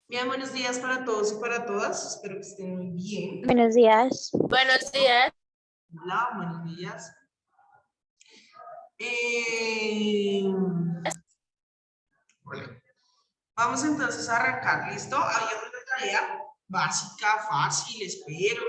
Bien, buenos días para todos y para todas. Espero que estén muy bien. Buenos días. Buenos días. Hola, buenos días. Hola. Vamos entonces a arrancar, ¿listo? Había una tarea básica, fácil, espero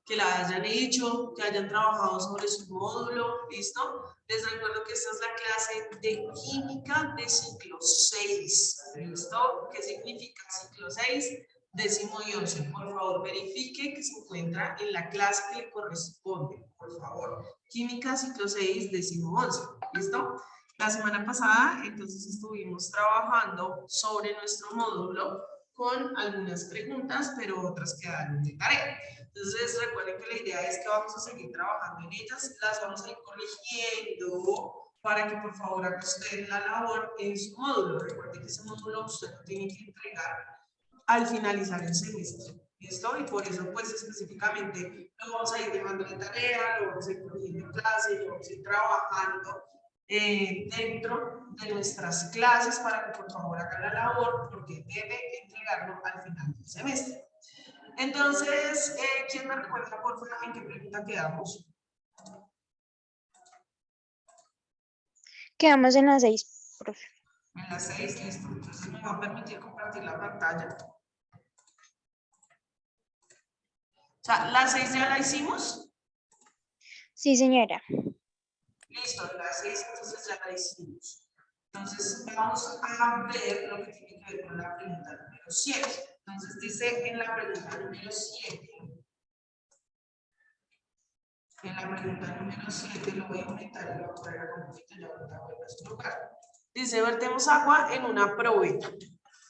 que la hayan hecho, que hayan trabajado sobre su módulo, ¿listo? Les recuerdo que esta es la clase de química de ciclo 6, ¿listo? ¿Qué significa ciclo 6? Décimo y 11. Por favor, verifique que se encuentra en la clase que le corresponde, por favor. Química ciclo 6, décimo 11, ¿listo? La semana pasada, entonces, estuvimos trabajando sobre nuestro módulo con algunas preguntas, pero otras quedaron de tarea. Entonces, recuerden que la idea es que vamos a seguir trabajando en ellas, las vamos a ir corrigiendo para que por favor haga usted la labor en su módulo. Recuerden que ese módulo usted lo tiene que entregar al finalizar el semestre. ¿Listo? Y por eso, pues, específicamente lo vamos a ir dejando de tarea, lo vamos a ir corrigiendo en clase, lo vamos a ir trabajando dentro de nuestras clases para que por favor haga la labor porque debe entregarlo al final del semestre. Entonces, ¿quién me recuerda por favor en qué pregunta quedamos? Quedamos en las 6, profe. En las 6, listo. Entonces me va a permitir compartir la pantalla. O sea, ¿las 6 ya la hicimos? Sí, señora. Listo, las 6 entonces ya la hicimos. Entonces vamos a ver lo que tiene que ver con la pregunta número 7. Entonces dice en la pregunta número 7. En la pregunta número 7 lo voy a aumentar y lo voy a poner acá un poquito, ya ahorita voy a su lugar. Dice, vertemos agua en una probeta.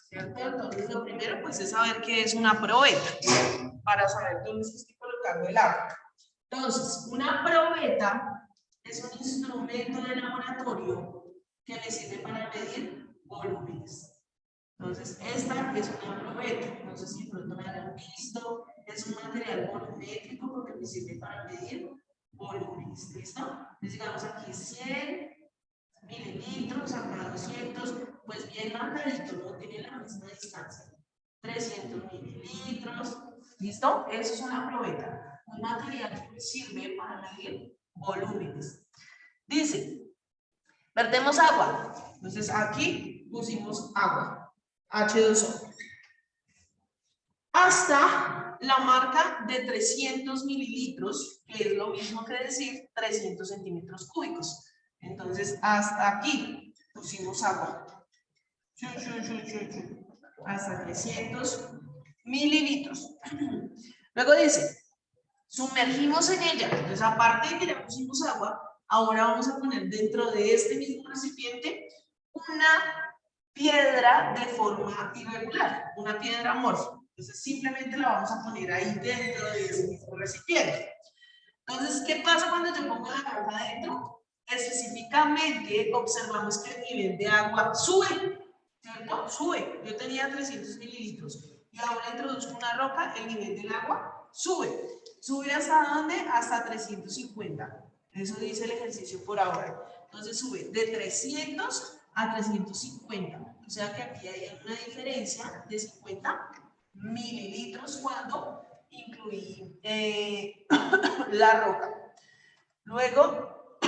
¿Cierto? Entonces lo primero pues es saber qué es una probeta, para saber dónde se está colocando el agua. Entonces, una probeta es un instrumento de laboratorio que me sirve para medir volúmenes. Entonces, esta es una probeta. No sé si de pronto me hayan visto. Es un material volumétrico porque me sirve para medir volúmenes. ¿Listo? Entonces, digamos aquí 100 mililitros, acá 200. Pues bien marcadito, no tiene la misma distancia. 300 mililitros. ¿Listo? Eso es una probeta. Un material que me sirve para medir volúmenes. Dice, vertemos agua. Entonces, aquí pusimos agua. H2O. Hasta la marca de 300 mililitros, que es lo mismo que decir 300 centímetros cúbicos. Entonces, hasta aquí pusimos agua. Hasta 300 mililitros. Luego dice, sumergimos en ella. Entonces, aparte de que le pusimos agua, ahora vamos a poner dentro de este mismo recipiente una piedra de forma irregular, una piedra amorfa. Entonces, simplemente la vamos a poner ahí dentro de ese mismo recipiente. Entonces, ¿qué pasa cuando yo pongo la roca adentro? Específicamente observamos que el nivel de agua sube, ¿cierto? Sube. Yo tenía 300 mililitros y ahora introduzco una roca, el nivel del agua sube. ¿Sube hasta dónde? Hasta 350. Eso dice el ejercicio por ahora. Entonces sube de 300 a 350. O sea que aquí hay una diferencia de 50 mililitros cuando incluí la roca. Luego,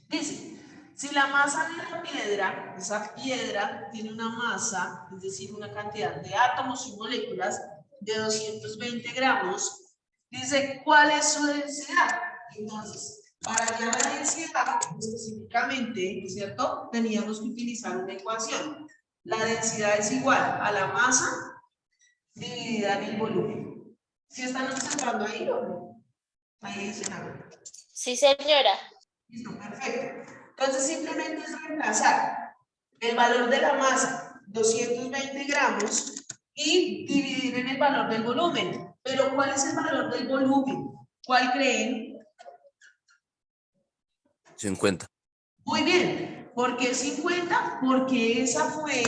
dice, si la masa de la piedra, esa piedra tiene una masa, es decir, una cantidad de átomos y moléculas de 220 gramos, dice, ¿cuál es su densidad? Entonces, para hallar la densidad específicamente, ¿cierto? Teníamos que utilizar una ecuación. La densidad es igual a la masa dividida en el volumen. ¿Sí están observando ahí o no? Ahí dicen algo. Sí, señora. Listo, perfecto. Entonces simplemente es reemplazar el valor de la masa, 220 gramos, y dividir en el valor del volumen. Pero ¿cuál es el valor del volumen? ¿Cuál creen? 50. Muy bien. ¿Por qué 50? Porque esa fue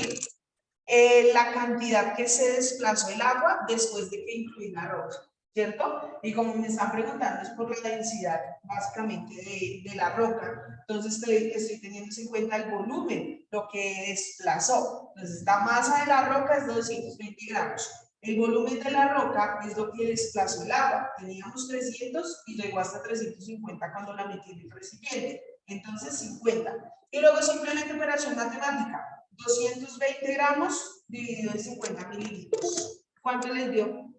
la cantidad que se desplazó el agua después de que incluí la roca, ¿cierto? Y como me están preguntando es por la densidad básicamente de la roca, entonces estoy teniendo en cuenta el volumen, lo que desplazó. Entonces la masa de la roca es de 220 gramos. El volumen de la roca es lo que desplazó el agua. Teníamos 300 y llegó hasta 350 cuando la metí en el recipiente. Entonces 50. Y luego simplemente operación matemática. 220 gramos dividido en 50 mililitros. ¿Cuánto les dio?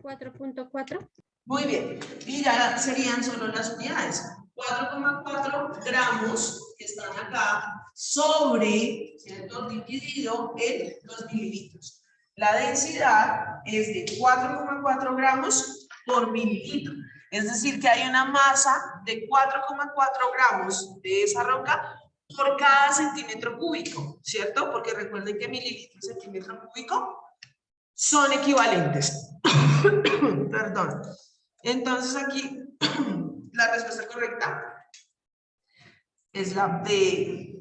4.4. Muy bien. Y ya serían solo las unidades. 4,4 gramos que están acá sobre, ¿cierto? Dividido en los mililitros. La densidad es de 4,4 gramos por mililitro. Es decir, que hay una masa de 4,4 gramos de esa roca por cada centímetro cúbico, ¿cierto? Porque recuerden que mililitro y centímetro cúbico son equivalentes. Perdón. Entonces aquí la respuesta correcta es la B.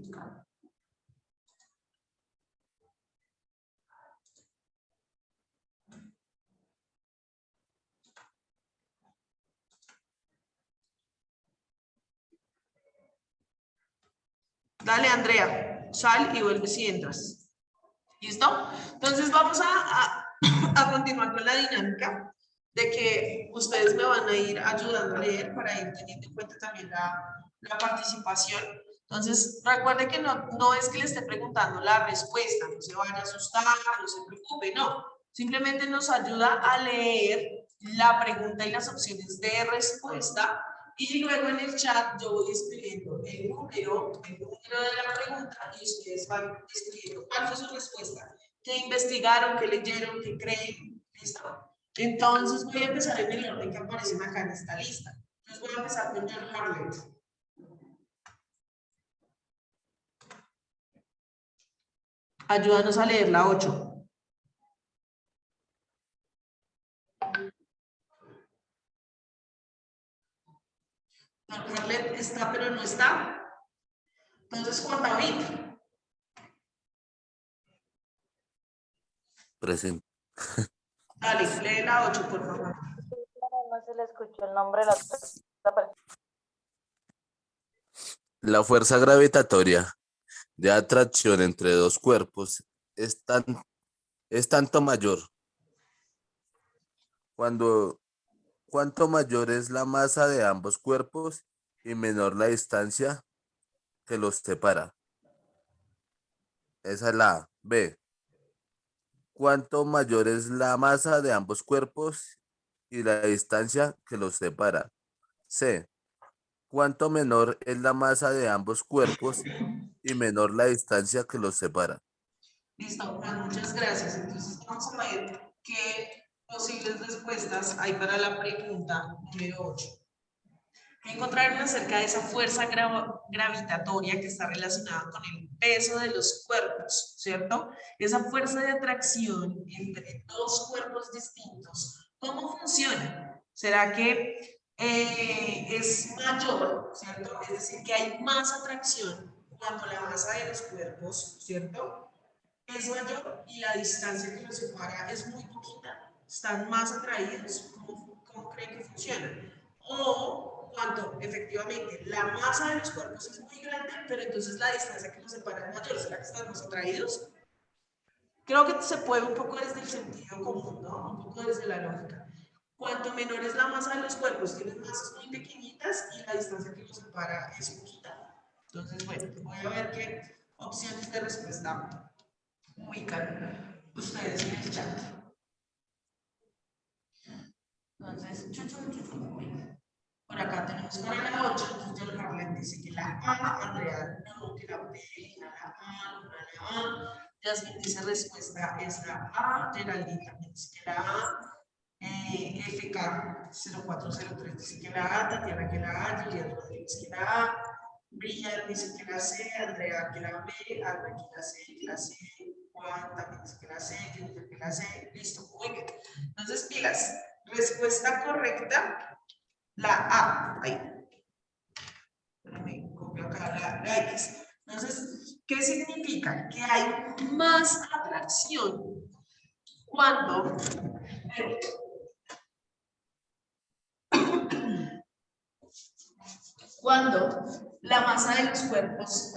Dale, Andrea, sal y vuelve si entras. ¿Listo? Entonces vamos a continuar con la dinámica de que ustedes me van a ir ayudando a leer para ir teniendo en cuenta también la participación. Entonces, recuerde que no es que le esté preguntando la respuesta, no se vaya a asustar, no se preocupe, no. Simplemente nos ayuda a leer la pregunta y las opciones de respuesta y luego en el chat yo voy escribiendo el número de la pregunta y ustedes van escribiendo cuál fue su respuesta, qué investigaron, qué leyeron, qué creen, ¿listo? Entonces voy a empezar en el orden que aparecen acá en esta lista. Entonces voy a empezar con John Harlet. Ayúdanos a leer la 8. Carlet está, pero no está. Entonces, Juan David. Presente. Dale, lee la 8, por favor. No se le escuchó el nombre de la otra persona. La fuerza gravitatoria de atracción entre dos cuerpos es tanto mayor cuanto mayor es la masa de ambos cuerpos y menor la distancia que los separa. Esa es la A. B. Cuanto mayor es la masa de ambos cuerpos y la distancia que los separa. C. Cuanto menor es la masa de ambos cuerpos y menor la distancia que los separa. Listo, Juan, muchas gracias. Entonces, vamos a ver qué posibles respuestas hay para la pregunta número 8. ¿Qué encontraron acerca de esa fuerza gravitatoria que está relacionada con el peso de los cuerpos, ¿cierto? Esa fuerza de atracción entre dos cuerpos distintos, ¿cómo funciona? ¿Será que es mayor, ¿cierto? Es decir, que hay más atracción cuando la masa de los cuerpos, ¿cierto? Es mayor y la distancia que los separa es muy poquita. Están más atraídos. ¿Cómo creen que funciona? O cuando efectivamente la masa de los cuerpos es muy grande, pero entonces la distancia que los separa es mayor. ¿Será que están más atraídos? Creo que se puede un poco desde el sentido común, ¿no? Un poco desde la lógica. Cuanto menor es la masa de los cuerpos, tienen masas muy pequeñitas y la distancia que los separa es poquita. Entonces, bueno, voy a ver qué opciones de respuesta ubican ustedes en el chat. Entonces, por acá tenemos para la 8, entonces John Harlan dice que la A, Andrea no, que la B, Lina la A, Luna la A, Jasmine dice respuesta es la A, Geraldine también dice que la A, FK 0403 dice que la A, Tatiana que la A, Juliana Rodríguez que la A, Brian dice que la C, Andrea que la B, Alba que la C, Juan también dice que la C, Jennifer que la C, listo, muy bien. Entonces, pilas, respuesta correcta, la A, ahí. Me copio acá la X. Entonces, ¿qué significa? Que hay más atracción cuando la masa de los cuerpos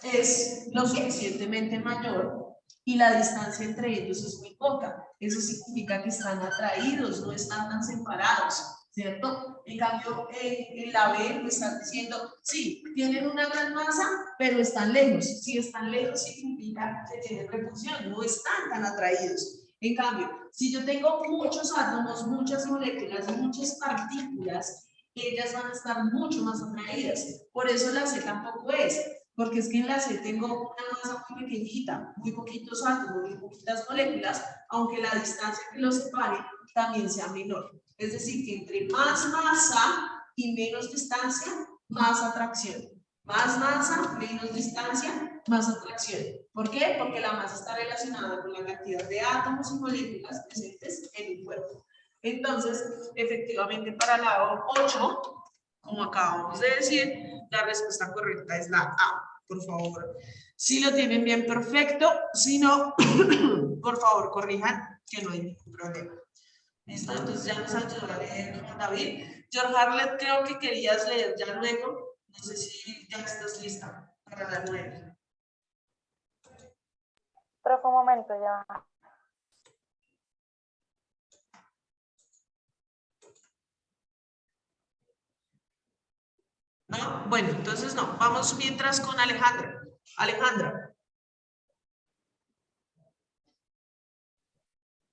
es lo suficientemente mayor y la distancia entre ellos es muy poca. Eso significa que están atraídos, no están tan separados, ¿cierto? En cambio, en la B me están diciendo, sí, tienen una gran masa, pero están lejos. Si están lejos significa que tienen repulsión, no están tan atraídos. En cambio, si yo tengo muchos átomos, muchas moléculas, muchas partículas, ellas van a estar mucho más atraídas. Por eso la C tampoco es, porque es que en la C tengo una masa muy pequeñita, muy poquitos átomos, muy poquitas moléculas, aunque la distancia que los separe también sea menor. Es decir, que entre más masa y menos distancia, más atracción. Más masa, menos distancia, más atracción. ¿Por qué? Porque la masa está relacionada con la cantidad de átomos y moléculas presentes en un cuerpo. Entonces, efectivamente, para la 8, como acabamos de decir, la respuesta correcta es la A. Por favor, si lo tienen bien, perfecto. Si no, por favor, corrijan, que no hay ningún problema. ¿Listo? Entonces ya nos ayudó a leer Juan David. George Harlet, creo que querías leer ya luego. No sé si ya estás lista para la 9. Pero fue un momento ya. ¿No? Bueno, entonces no. Vamos mientras con Alejandra. Alejandra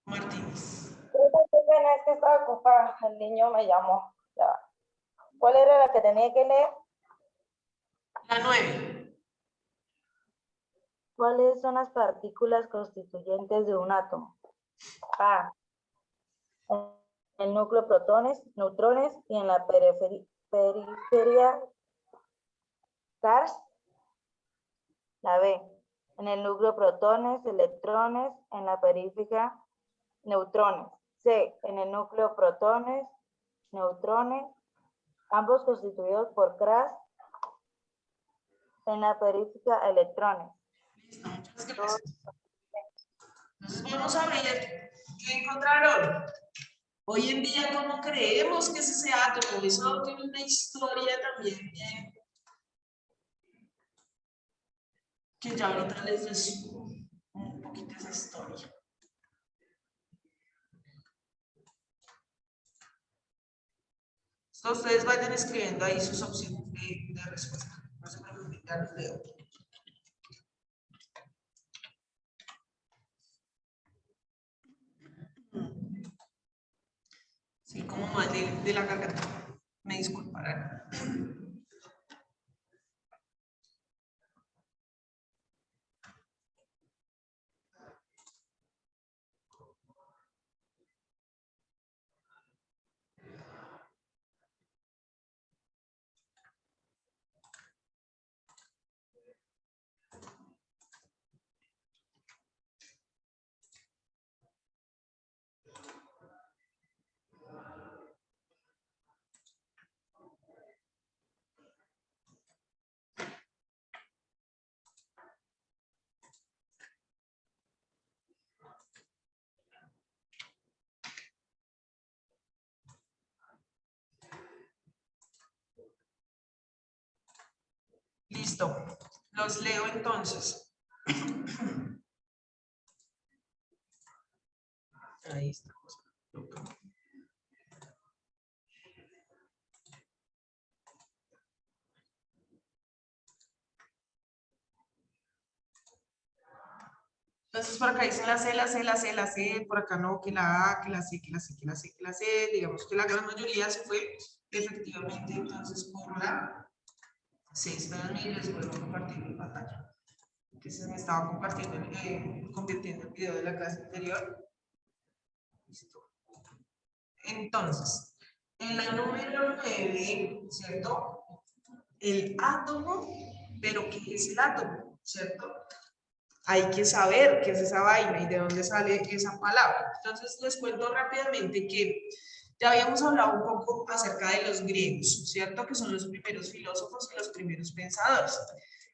Martínez. Bueno, es que estaba ocupada. El niño me llamó. Ya. ¿Cuál era la que tenía que leer? La 9. ¿Cuáles son las partículas constituyentes de un átomo? A. En el núcleo protones, neutrones y en la periferia gas. La B. En el núcleo protones, electrones, en la periferia neutrones. C. En el núcleo protones, neutrones, ambos constituidos por CRAS en la periferia electrones. Listo, muchas gracias. Entonces vamos a ver qué encontraron. Hoy en día, ¿cómo creemos que es ese átomo? Eso tiene una historia también bien, que ya ahorita les resumo un poquito esa historia. Entonces, ustedes vayan escribiendo ahí sus opciones de respuesta. No se preocupen, ya los leo. Sí, como mal de la garganta. Me disculparán. Listo, los leo entonces. Ahí estamos. Entonces por acá dicen la C, la C, la C, la C, por acá no, que la A, que la C, que la C, que la C, que la C, digamos que la gran mayoría se fue efectivamente entonces por la C. Espérenme y les vuelvo a compartir mi pantalla, que se me estaba compartiendo, convirtiendo el video de la clase anterior. Listo. Entonces, en la número 9, ¿cierto? El átomo, pero ¿qué es el átomo? ¿Cierto? Hay que saber qué es esa vaina y de dónde sale esa palabra. Entonces les cuento rápidamente que ya habíamos hablado un poco acerca de los griegos, ¿cierto? Que son los primeros filósofos y los primeros pensadores.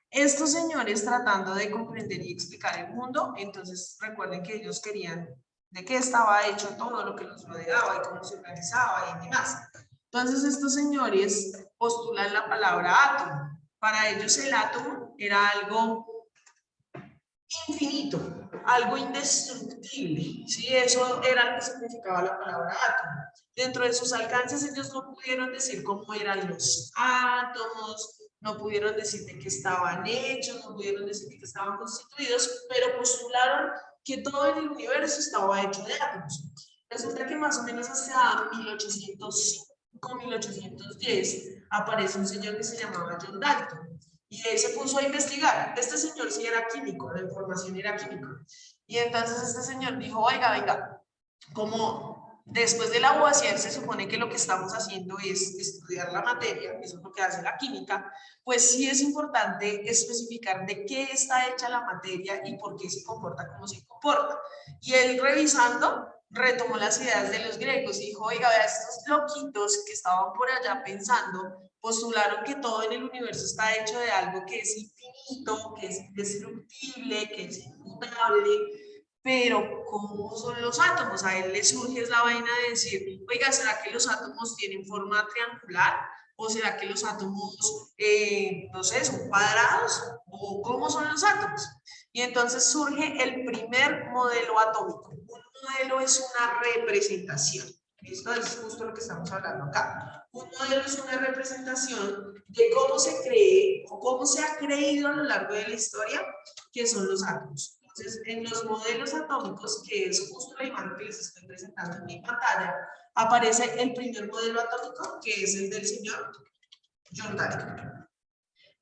Estos señores tratando de comprender y explicar el mundo, entonces recuerden que ellos querían de qué estaba hecho todo lo que nos rodeaba y cómo se organizaba y demás. Entonces estos señores postulan la palabra átomo. Para ellos el átomo era algo infinito, algo indestructible, ¿sí? Eso era lo que significaba la palabra átomo. Dentro de sus alcances ellos no pudieron decir cómo eran los átomos, no pudieron decir de qué estaban hechos, no pudieron decir de qué estaban constituidos, pero postularon que todo en el universo estaba hecho de átomos. Resulta que más o menos hasta 1805, 1810, aparece un señor que se llamaba John Dalton. Y él se puso a investigar. Este señor sí era químico, la información era químico. Y entonces este señor dijo, oiga, venga, como después de la UASIER se supone que lo que estamos haciendo es estudiar la materia, eso es lo que hace la química, pues sí es importante especificar de qué está hecha la materia y por qué se comporta como se comporta. Y él revisando, retomó las ideas de los griegos y dijo, oiga, vea, estos loquitos que estaban por allá pensando, postularon que todo en el universo está hecho de algo que es infinito, que es indestructible, que es inmutable, pero ¿cómo son los átomos? A él le surge la vaina de decir, oiga, ¿será que los átomos tienen forma triangular? ¿O será que los átomos, no sé, son cuadrados? ¿O cómo son los átomos? Y entonces surge el primer modelo atómico. Un modelo es una representación. Esto es justo lo que estamos hablando acá. Un modelo es una representación de cómo se cree o cómo se ha creído a lo largo de la historia que son los átomos. Entonces, en los modelos atómicos, que es justo la imagen que les estoy presentando en mi pantalla, aparece el primer modelo atómico, que es el del señor John Dalton.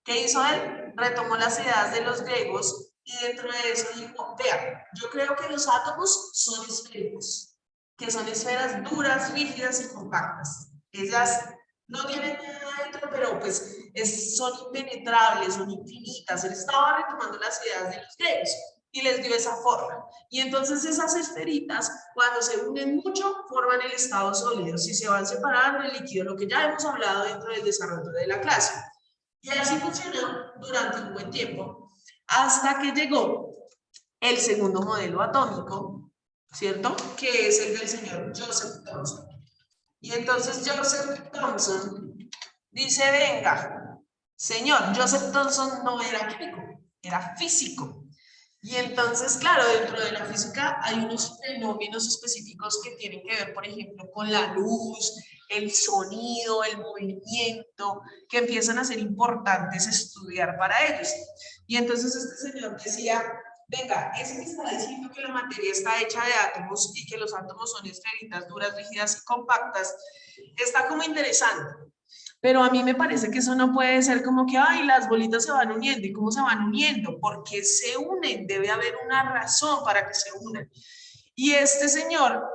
¿Qué hizo él? Retomó las ideas de los griegos y dentro de eso dijo, vean, yo creo que los átomos son esféricos, que son esferas duras, rígidas y compactas. Ellas no tienen nada dentro, pero pues son impenetrables, son infinitas. Él estaba retomando las ideas de los griegos. y les dio esa forma. Y entonces esas esferitas, cuando se unen mucho, forman el estado sólido. Si se van separando, el líquido, lo que ya hemos hablado dentro del desarrollo de la clase. Y así funcionó durante un buen tiempo, hasta que llegó el segundo modelo atómico, ¿cierto? Que es el del señor Joseph Thomson. Y entonces Joseph Thomson dice, venga, señor, Joseph Thomson no era químico, era físico. Y entonces, claro, dentro de la física hay unos fenómenos específicos que tienen que ver, por ejemplo, con la luz, el sonido, el movimiento, que empiezan a ser importantes estudiar para ellos. Y entonces este señor decía, venga, ese que está diciendo que la materia está hecha de átomos y que los átomos son esferitas duras, rígidas y compactas, está como interesante. Pero a mí me parece que eso no puede ser como que, ay, las bolitas se van uniendo. ¿Y cómo se van uniendo? ¿Por qué se unen? Debe haber una razón para que se unan. Y este señor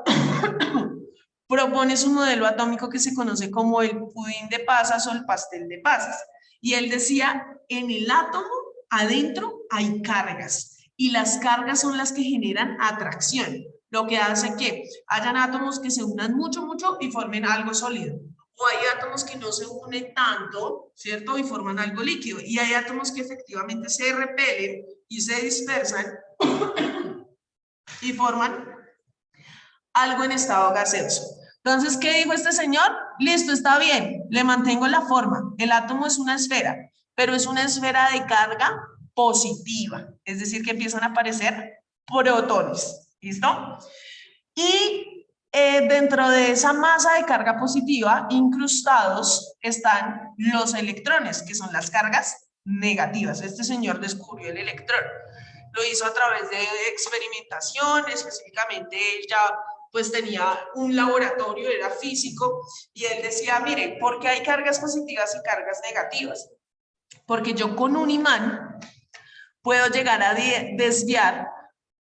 propone su modelo atómico que se conoce como el pudín de pasas o el pastel de pasas. Y él decía, en el átomo adentro hay cargas. Y las cargas son las que generan atracción. Lo que hace que hayan átomos que se unan mucho, mucho y formen algo sólido. O hay átomos que no se unen tanto, ¿cierto? Y forman algo líquido. Y hay átomos que efectivamente se repelen y se dispersan y forman algo en estado gaseoso. Entonces, ¿qué dijo este señor? Listo, está bien, le mantengo la forma. El átomo es una esfera, pero es una esfera de carga positiva. Es decir, que empiezan a aparecer protones. ¿Listo? Y dentro de esa masa de carga positiva, incrustados están los electrones, que son las cargas negativas. Este señor descubrió el electrón. Lo hizo a través de experimentación, específicamente él ya pues tenía un laboratorio, era físico, y él decía, mire, ¿por qué hay cargas positivas y cargas negativas? Porque yo con un imán puedo llegar a desviar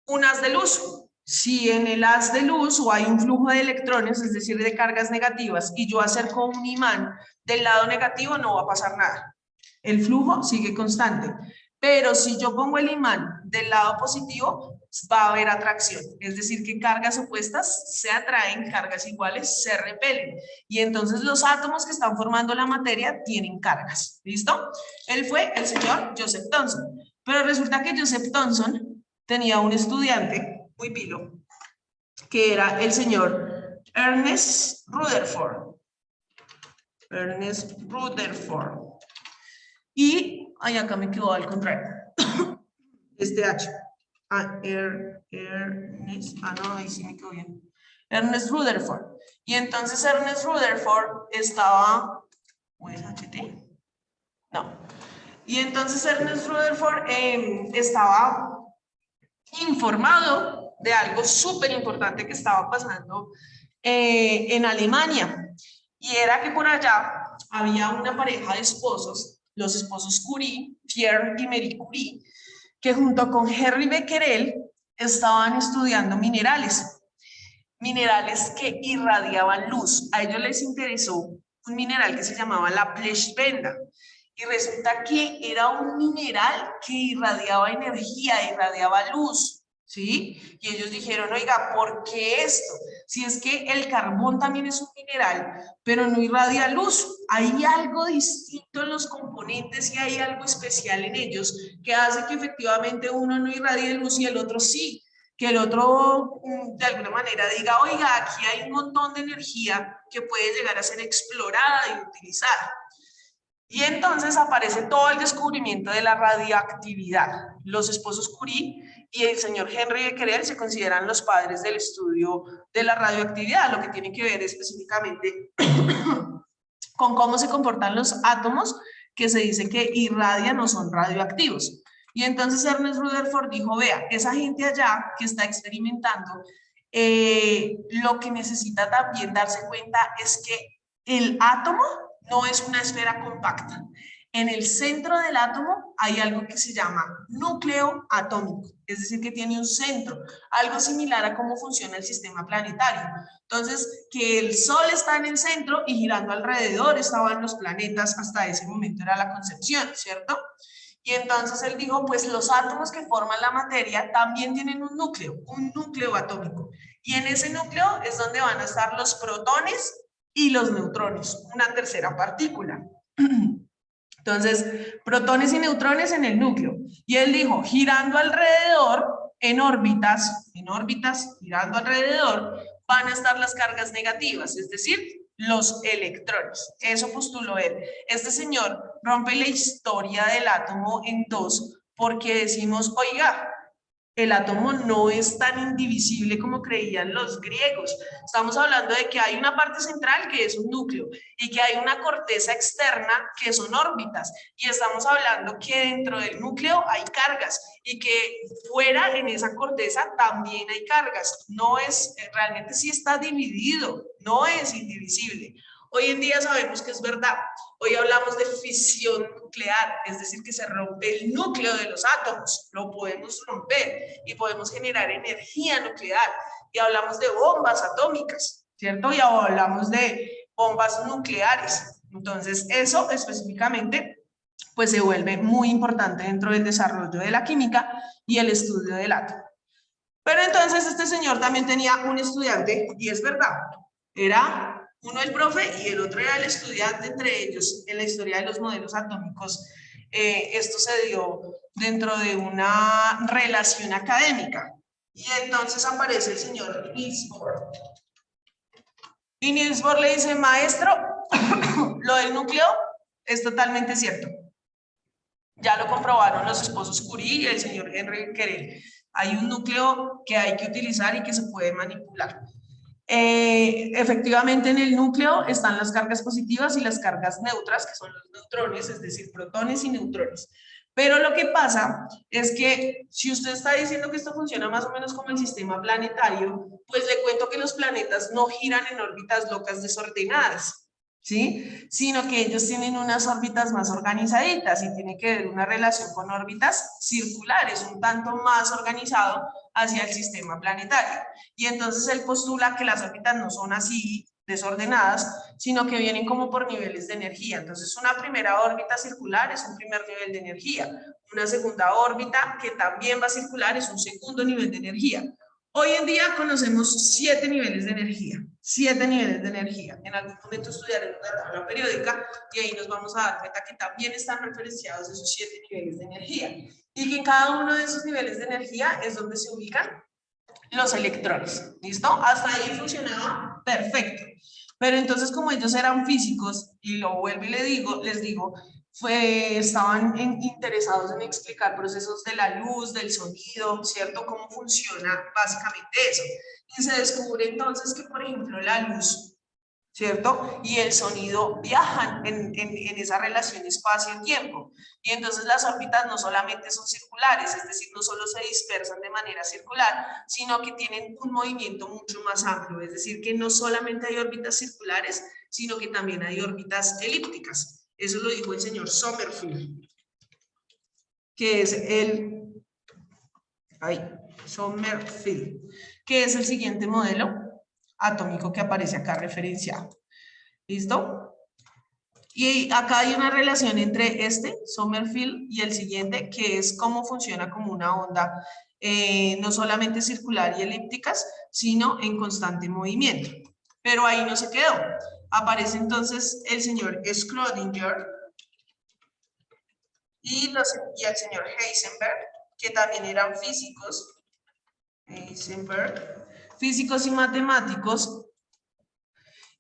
un haz de luz. Si en el haz de luz o hay un flujo de electrones, es decir, de cargas negativas, y yo acerco un imán del lado negativo, no va a pasar nada. El flujo sigue constante. Pero si yo pongo el imán del lado positivo, va a haber atracción. Es decir, que cargas opuestas se atraen, cargas iguales se repelen. Y entonces los átomos que están formando la materia tienen cargas. ¿Listo? Él fue el señor Joseph Thomson. Pero resulta que Joseph Thomson tenía un estudiante muy pilo, que era el señor Ernest Rutherford. Ernest Rutherford. Y, ay, acá me quedó al contrario. Este H. Ernest, no, ahí sí me quedó bien. Ernest Rutherford. Y entonces Ernest Rutherford estaba, ¿o es HT? No. Y entonces Ernest Rutherford estaba informado de algo súper importante que estaba pasando en Alemania. Y era que por allá había una pareja de esposos, los esposos Curie, Pierre y Marie Curie, que junto con Henri Becquerel estaban estudiando minerales que irradiaban luz. A ellos les interesó un mineral que se llamaba la Blechbenda. Y resulta que era un mineral que irradiaba energía, irradiaba luz, ¿sí? Y ellos dijeron, oiga, ¿por qué esto? Si es que el carbón también es un mineral, pero no irradia luz. Hay algo distinto en los componentes y hay algo especial en ellos que hace que efectivamente uno no irradie luz y el otro sí. Que el otro de alguna manera diga, oiga, aquí hay un montón de energía que puede llegar a ser explorada y utilizada. Y entonces aparece todo el descubrimiento de la radioactividad. Los esposos Curie y el señor Henri Becquerel se consideran los padres del estudio de la radioactividad, lo que tiene que ver específicamente con cómo se comportan los átomos que se dice que irradian o son radioactivos. Y entonces Ernest Rutherford dijo, vea, esa gente allá que está experimentando, lo que necesita también darse cuenta es que el átomo no es una esfera compacta. En el centro del átomo hay algo que se llama núcleo atómico, es decir, que tiene un centro, algo similar a cómo funciona el sistema planetario. Entonces, que el Sol está en el centro y girando alrededor estaban los planetas, hasta ese momento era la concepción, ¿cierto? Y entonces él dijo, pues los átomos que forman la materia también tienen un núcleo atómico. Y en ese núcleo es donde van a estar los protones y los neutrones, una tercera partícula. Entonces, protones y neutrones en el núcleo. Y él dijo, girando alrededor, en órbitas, girando alrededor, van a estar las cargas negativas, es decir, los electrones. Eso postuló él. Este señor rompe la historia del átomo en dos porque decimos, oiga, el átomo no es tan indivisible como creían los griegos. Estamos hablando de que hay una parte central que es un núcleo y que hay una corteza externa que son órbitas. Y estamos hablando que dentro del núcleo hay cargas y que fuera en esa corteza también hay cargas. No es, realmente sí está dividido, no es indivisible. Hoy en día sabemos que es verdad. Hoy hablamos de fisión nuclear, es decir, que se rompe el núcleo de los átomos. Lo podemos romper y podemos generar energía nuclear. Y hablamos de bombas atómicas, ¿cierto? Y hablamos de bombas nucleares. Entonces, eso específicamente, pues se vuelve muy importante dentro del desarrollo de la química y el estudio del átomo. Pero entonces este señor también tenía un estudiante, y es verdad, era uno el profe y el otro era el estudiante. Entre ellos, en la historia de los modelos atómicos, esto se dio dentro de una relación académica. Y entonces aparece el señor Niels Bohr. Y Niels Bohr le dice, maestro, lo del núcleo es totalmente cierto. Ya lo comprobaron los esposos Curie y el señor Henry Becquerel. Hay un núcleo que hay que utilizar y que se puede manipular. Efectivamente en el núcleo están las cargas positivas y las cargas neutras, que son los neutrones, es decir, protones y neutrones. Pero lo que pasa es que si usted está diciendo que esto funciona más o menos como el sistema planetario, pues le cuento que los planetas no giran en órbitas locas desordenadas, ¿sí? Sino que ellos tienen unas órbitas más organizaditas y tiene que ver una relación con órbitas circulares, un tanto más organizado hacia el sistema planetario. Y entonces él postula que las órbitas no son así desordenadas, sino que vienen como por niveles de energía. Entonces una primera órbita circular es un primer nivel de energía, una segunda órbita que también va a circular es un segundo nivel de energía. Hoy en día conocemos 7 niveles de energía, 7 niveles de energía. En algún momento estudiaremos la tabla periódica y ahí nos vamos a dar cuenta que también están referenciados esos 7 niveles de energía y que en cada uno de esos niveles de energía es donde se ubican los electrones. ¿Listo? Hasta ahí funcionaba perfecto. Pero entonces, como ellos eran físicos, y lo vuelvo y les digo, estaban interesados en explicar procesos de la luz, del sonido, ¿cierto? Cómo funciona básicamente eso. Y se descubre entonces que, por ejemplo, la luz, ¿cierto? Y el sonido viajan en esa relación espacio-tiempo. Y entonces las órbitas no solamente son circulares, es decir, no solo se dispersan de manera circular, sino que tienen un movimiento mucho más amplio. Es decir, que no solamente hay órbitas circulares, sino que también hay órbitas elípticas. Eso lo dijo el señor Sommerfeld, que es Sommerfeld, que es el siguiente modelo atómico que aparece acá referenciado. ¿Listo? Y acá hay una relación entre Sommerfeld, y el siguiente, que es cómo funciona como una onda, no solamente circular y elípticas, sino en constante movimiento. Pero ahí no se quedó. Aparece entonces el señor Schrödinger y el señor Heisenberg, que también eran físicos. Físicos y matemáticos,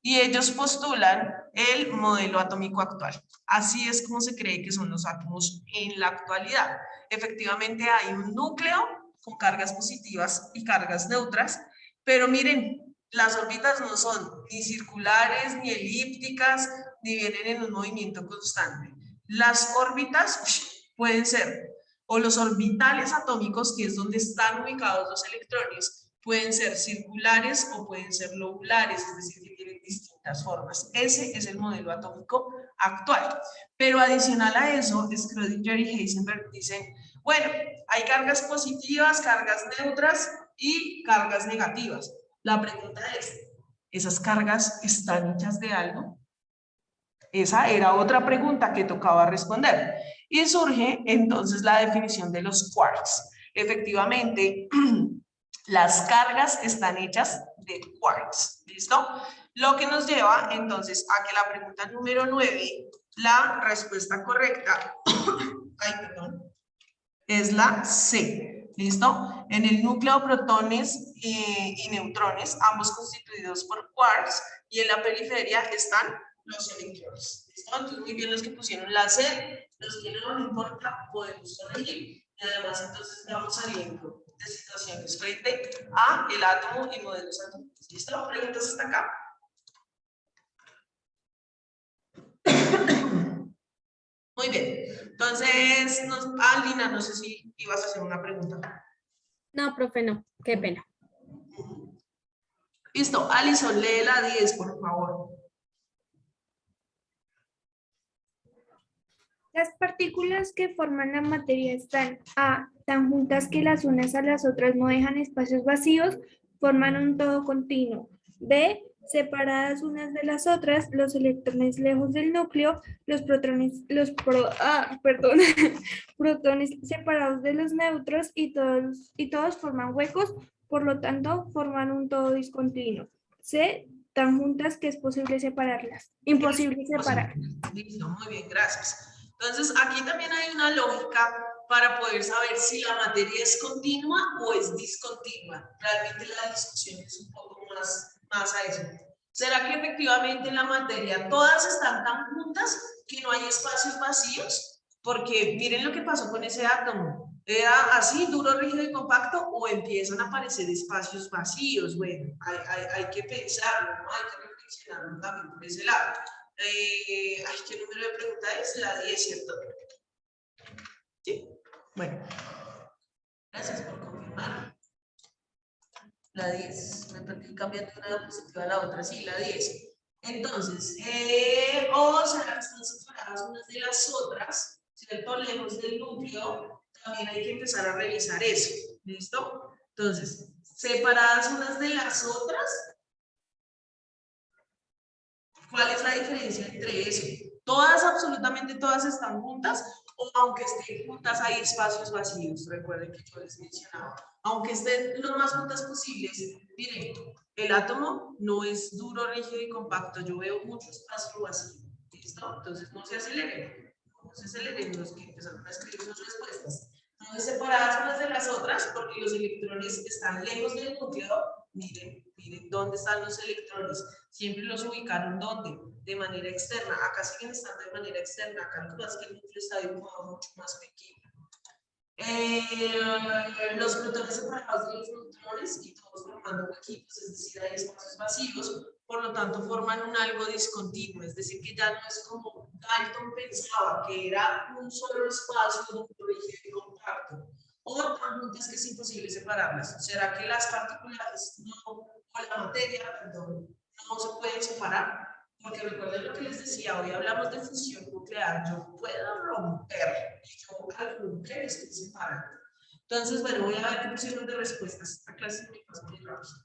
y ellos postulan el modelo atómico actual. Así es como se cree que son los átomos en la actualidad. Efectivamente hay un núcleo con cargas positivas y cargas neutras, pero miren, las órbitas no son ni circulares, ni elípticas, ni vienen en un movimiento constante. Las órbitas pueden ser, o los orbitales atómicos, que es donde están ubicados los electrones, pueden ser circulares o pueden ser lobulares, es decir, que tienen distintas formas. Ese es el modelo atómico actual. Pero adicional a eso, Schrödinger y Heisenberg dicen, bueno, hay cargas positivas, cargas neutras y cargas negativas. La pregunta es, ¿esas cargas están hechas de algo? Esa era otra pregunta que tocaba responder. Y surge entonces la definición de los quarks. Efectivamente, las cargas están hechas de quarks, ¿listo? Lo que nos lleva entonces a que la pregunta número 9, la respuesta correcta, ay, perdón, es la C, ¿listo? En el núcleo protones y neutrones, ambos constituidos por quarks, y en la periferia están los electrones, ¿listo? Entonces, muy bien los que pusieron la C, los que no importa, podemos corregir. Y además, entonces, vamos saliendo de situaciones frente a el átomo y modelos atómicos. ¿Listo? ¿Preguntas hasta acá? Muy bien. Entonces, Alina, no sé si ibas a hacer una pregunta. No, profe, no. Qué pena. Listo. Alison, lee la 10, por favor. Las partículas que forman la materia están A, tan juntas que las unas a las otras no dejan espacios vacíos, forman un todo continuo. B, separadas unas de las otras, los electrones lejos del núcleo, los protones, protones separados de los neutros y todos forman huecos, por lo tanto forman un todo discontinuo. C, tan juntas que es posible separarlas. Imposible separar. Listo, muy bien, gracias. Entonces, aquí también hay una lógica para poder saber si la materia es continua o es discontinua. Realmente la discusión es un poco más a eso. ¿Será que efectivamente en la materia todas están tan juntas que no hay espacios vacíos? Porque miren lo que pasó con ese átomo. ¿Era así, duro, rígido y compacto, o empiezan a aparecer espacios vacíos? Bueno, hay que pensarlo, ¿no? Hay que reflexionarlo también por ese lado. ¿Qué número de pregunta es? La 10, ¿cierto? Sí. Bueno, gracias por confirmar. La 10, me perdí cambiando de una diapositiva a la otra, sí, la 10. Entonces, o sea, están separadas unas de las otras, ¿cierto? Lejos del núcleo, también hay que empezar a revisar eso, ¿listo? Entonces, separadas unas de las otras, ¿cuál es la diferencia entre eso? Todas, absolutamente todas están juntas, o aunque estén juntas hay espacios vacíos. Recuerden que yo les mencionaba, aunque estén lo más juntas posibles, miren, el átomo no es duro, rígido y compacto. Yo veo mucho espacio vacío. ¿Listo? Entonces no se aceleren. No se aceleren los que empezaron a escribir sus respuestas. Entonces, separadas unas de las otras, porque los electrones están lejos del núcleo. Miren dónde están los electrones. Siempre los ubicaron ¿dónde? De manera externa. Acá siguen estando de manera externa. Acá lo que pasa es que el núcleo está dibujado mucho más pequeño. Los protones separados de los neutrones y todos formando huequitos, es decir, hay espacios vacíos, por lo tanto forman un algo discontinuo, es decir, que ya no es como Dalton pensaba, que era un solo espacio rígido y compacto, o tan juntas que es imposible separarlas. ¿Será que las partículas o la materia, perdón, no se pueden separar? Porque recuerden lo que les decía, hoy hablamos de fusión nuclear, yo puedo romper, y yo al romper estoy separando. Entonces, bueno, voy a ver qué pusieron de respuestas. Esta clase me pasa muy rápido.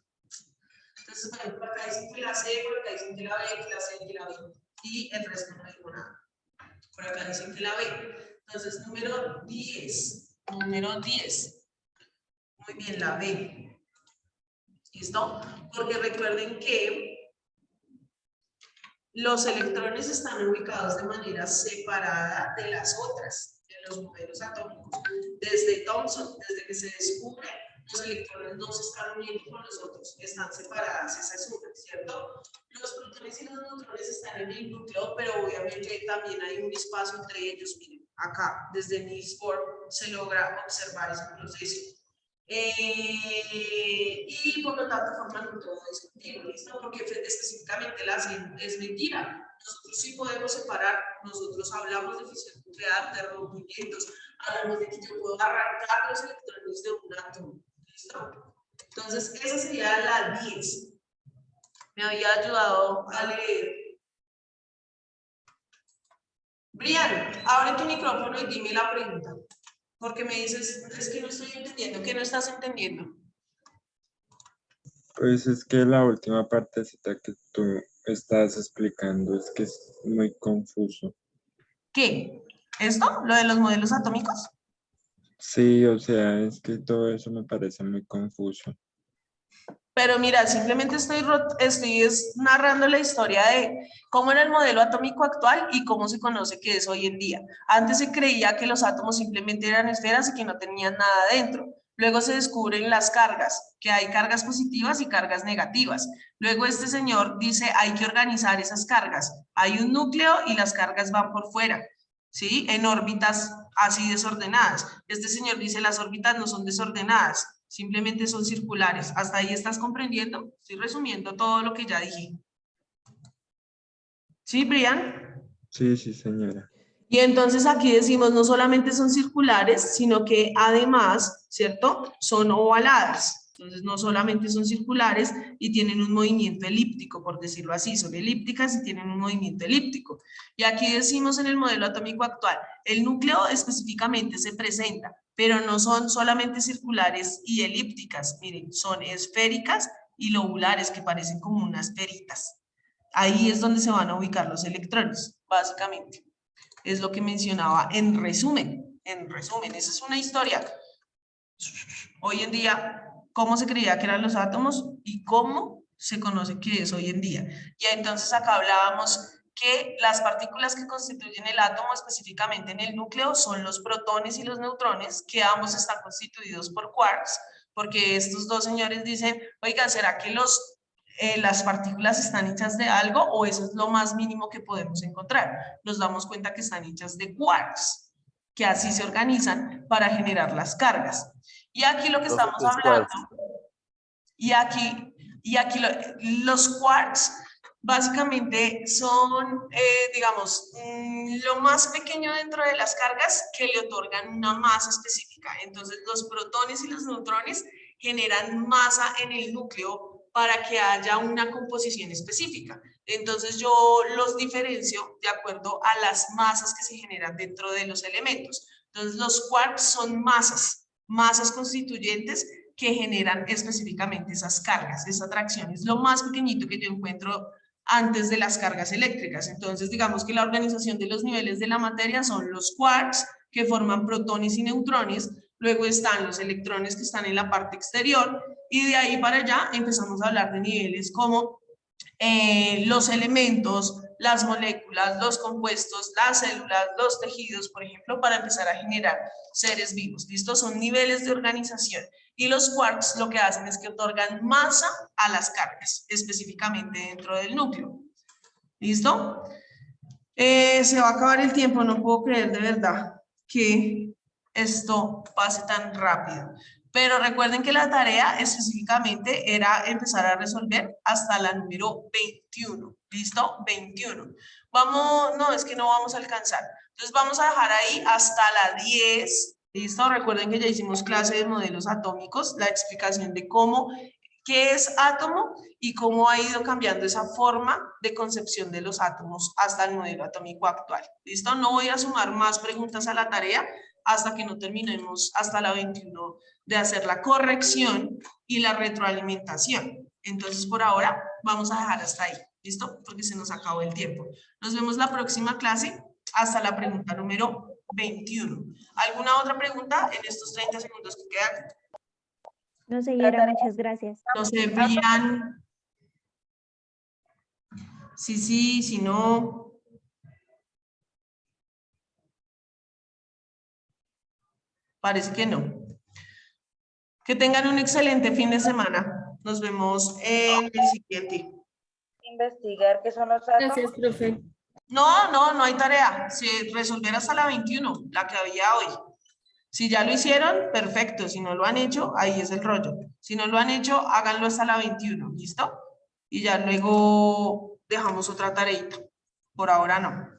Entonces, bueno, por acá dicen que la C, por acá dicen que la B, que la C, que la B. Y el resto no digo nada. Por acá dicen que la B. Entonces, número 10. Número 10. Muy bien, la B. ¿Listo? Porque recuerden que los electrones están ubicados de manera separada de las otras, de los modelos atómicos. Desde Thomson, desde que se descubre, los electrones no se están uniendo con los otros, están separadas, esa es una, ¿cierto? Los protones y los neutrones están en el núcleo, pero obviamente también hay un espacio entre ellos. Miren, acá, desde Niels Bohr se logra observar ese proceso. Y por lo tanto forman un todo discontinuo, ¿listo? Porque específicamente la es mentira. Nosotros sí podemos separar, nosotros hablamos de fisión nuclear, de rompimientos, hablamos de que yo puedo arrancar los electrones de un átomo, ¿listo? Entonces, esa sería la 10. Me había ayudado a leer. Brian, abre tu micrófono y dime la pregunta. Porque me dices, es que no estoy entendiendo, que no estás entendiendo. Pues es que la última partecita que tú estás explicando es que es muy confuso. ¿Qué? ¿Esto? ¿Lo de los modelos atómicos? Sí, o sea, es que todo eso me parece muy confuso. Pero mira, simplemente narrando la historia de cómo era el modelo atómico actual y cómo se conoce que es hoy en día. Antes se creía que los átomos simplemente eran esferas y que no tenían nada dentro. Luego se descubren las cargas, que hay cargas positivas y cargas negativas. Luego este señor dice, hay que organizar esas cargas. Hay un núcleo y las cargas van por fuera, ¿sí? En órbitas así desordenadas. Este señor dice, las órbitas no son desordenadas, simplemente son circulares. ¿Hasta ahí estás comprendiendo? Estoy resumiendo todo lo que ya dije. ¿Sí, Brian? Sí, sí, señora. Y entonces aquí decimos, no solamente son circulares, sino que además, ¿cierto? Son ovaladas. Entonces no solamente son circulares y tienen un movimiento elíptico, por decirlo así, son elípticas y tienen un movimiento elíptico. Y aquí decimos en el modelo atómico actual, el núcleo específicamente se presenta, pero no son solamente circulares y elípticas, miren, son esféricas y lobulares que parecen como unas peritas. Ahí es donde se van a ubicar los electrones, básicamente. Es lo que mencionaba en resumen, esa es una historia. Hoy en día, cómo se creía que eran los átomos y cómo se conoce que es hoy en día. Y entonces acá hablábamos que las partículas que constituyen el átomo, específicamente en el núcleo, son los protones y los neutrones, que ambos están constituidos por quarks, porque estos dos señores dicen, oiga, ¿será que las partículas están hechas de algo o eso es lo más mínimo que podemos encontrar? Nos damos cuenta que están hechas de quarks, que así se organizan para generar las cargas. Y aquí lo que Profe, estamos ¿qué es hablando, quarks? los quarks básicamente son, digamos, lo más pequeño dentro de las cargas que le otorgan una masa específica. Entonces los protones y los neutrones generan masa en el núcleo para que haya una composición específica. Entonces yo los diferencio de acuerdo a las masas que se generan dentro de los elementos. Entonces los quarks son masas constituyentes que generan específicamente esas cargas, esa atracción. Es lo más pequeñito que yo encuentro antes de las cargas eléctricas. Entonces, digamos que la organización de los niveles de la materia son los quarks, que forman protones y neutrones, luego están los electrones que están en la parte exterior, y de ahí para allá empezamos a hablar de niveles como los elementos, las moléculas, los compuestos, las células, los tejidos, por ejemplo, para empezar a generar seres vivos. ¿Listo? Son niveles de organización. Y los quarks lo que hacen es que otorgan masa a las cargas, específicamente dentro del núcleo. ¿Listo? Se va a acabar el tiempo, no puedo creer de verdad que esto pase tan rápido. Pero recuerden que la tarea específicamente era empezar a resolver hasta la número 21. ¿Listo? 21. Vamos, no, es que no vamos a alcanzar. Entonces vamos a dejar ahí hasta la 10. ¿Listo? Recuerden que ya hicimos clase de modelos atómicos, la explicación de cómo, qué es átomo y cómo ha ido cambiando esa forma de concepción de los átomos hasta el modelo atómico actual. ¿Listo? No voy a sumar más preguntas a la tarea hasta que no terminemos hasta la 21 de hacer la corrección y la retroalimentación. Entonces, por ahora, vamos a dejar hasta ahí. ¿Listo? Porque se nos acabó el tiempo. Nos vemos la próxima clase hasta la pregunta número 21. ¿Alguna otra pregunta en estos 30 segundos que quedan? No, señora, muchas gracias. No sé, Brian. Sí, si no. Parece que no. Que tengan un excelente fin de semana. Nos vemos en el siguiente. Investigar qué son los átomos. Gracias, profe. No hay tarea. Resolver hasta la 21, la que había hoy. Si ya lo hicieron, perfecto. Si no lo han hecho, ahí es el rollo. Si no lo han hecho, háganlo hasta la 21, ¿listo? Y ya luego dejamos otra tareita. Por ahora no.